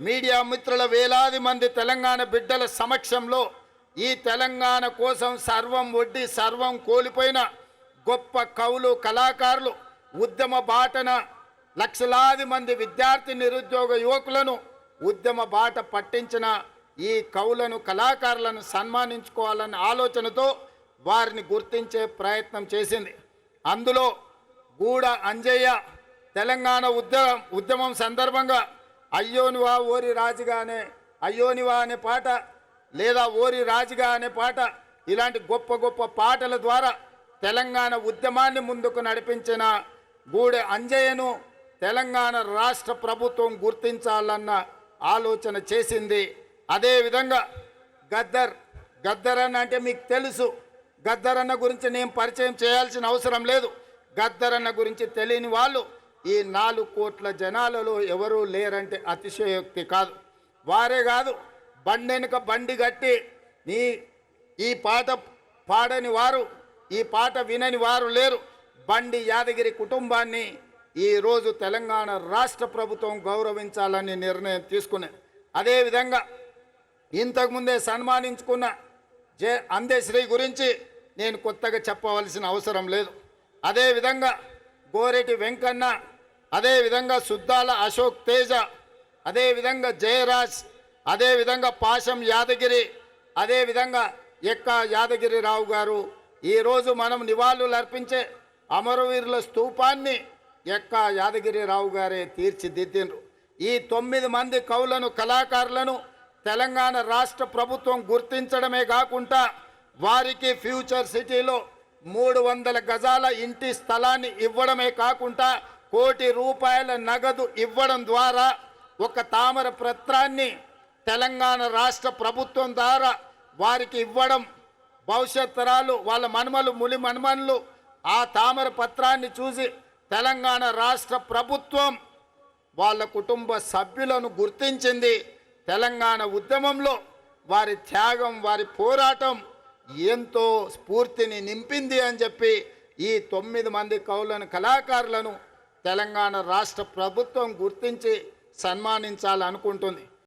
Media మిత్రుల వేలాది మంది తెలంగాణ బిడ్డల సమక్షంలో ఈ తెలంగాణ కోసం సర్వం ఒడ్డి సర్వం కోల్పోయిన గొప్ప కవులు కళాకారులు ఉద్యమ బాటన లక్షలాది మంది విద్యార్థి నిరుద్యోగ యువకులను ఉద్యమ బాట పట్టించిన ఈ కవులను కళాకారులను సన్మానించుకోవాలన్న ఆలోచనతో వారిని గుర్తించే ప్రయత్నం చేసింది. అందులో గూడ అంజయ్య తెలంగాణ ఉద్యమం సందర్భంగా అయ్యోనివా ఓరి రాజుగానే అయ్యోనివా అనే పాట లేదా ఓరి రాజుగా అనే పాట ఇలాంటి గొప్ప గొప్ప పాటల ద్వారా తెలంగాణ ఉద్యమాన్ని ముందుకు నడిపించిన గూడె అంజయ్యను తెలంగాణ రాష్ట్ర ప్రభుత్వం గుర్తించాలన్న ఆలోచన చేసింది. అదేవిధంగా గద్దర్ అన్న అంటే మీకు తెలుసు. గద్దర్ అన్న గురించి నేను పరిచయం చేయాల్సిన అవసరం లేదు. గద్దర్ అన్న గురించి తెలియని వాళ్ళు ఈ 4 కోట్ల జనాలలో ఎవరూ లేరంటే అతిశయోక్తి కాదు. వారే కాదు, బండెనుక బండి కట్టి ఈ పాట పాడని వారు, ఈ పాట వినని వారు లేరు. బండి యాదగిరి కుటుంబాన్ని ఈరోజు తెలంగాణ రాష్ట్ర ప్రభుత్వం గౌరవించాలని నిర్ణయం తీసుకున్నది. అదేవిధంగా ఇంతకుముందే సన్మానించుకున్న అందశ్రీ గురించి నేను కొత్తగా చెప్పవలసిన అవసరం లేదు. అదేవిధంగా గోరెటి వెంకన్న, అదేవిధంగా సుద్దాల అశోక్ తేజ, అదేవిధంగా జయరాజ్, అదేవిధంగా పాశం యాదగిరి, అదేవిధంగా ఎక్క యాదగిరిరావు గారు ఈరోజు మనం నివాళులు అర్పించే అమరవీరుల స్తూపాన్ని ఎక్క యాదగిరిరావు గారే తీర్చిదిద్దిండ్రు. ఈ 9 మంది కవులను కళాకారులను తెలంగాణ రాష్ట్ర ప్రభుత్వం గుర్తించడమే కాకుండా వారికి ఫ్యూచర్ సిటీలో 300 గజాల ఇంటి స్థలాన్ని ఇవ్వడమే కాకుండా ₹1 కోటి నగదు ఇవ్వడం ద్వారా ఒక తామర పత్రాన్ని తెలంగాణ రాష్ట్ర ప్రభుత్వం ద్వారా వారికి ఇవ్వడం, భవిష్యత్ తరాలు వాళ్ళ మనుమలు ములి మనుమనులు ఆ తామర పత్రాన్ని చూసి తెలంగాణ రాష్ట్ర ప్రభుత్వం వాళ్ళ కుటుంబ సభ్యులను గుర్తించింది. తెలంగాణ ఉద్యమంలో వారి త్యాగం, వారి పోరాటం ఎంతో స్ఫూర్తిని నింపింది అని చెప్పి ఈ 9 మంది కవులను కళాకారులను తెలంగాణ రాష్ట్ర ప్రభుత్వం గుర్తించి సన్మానించాలనుకుంటుంది.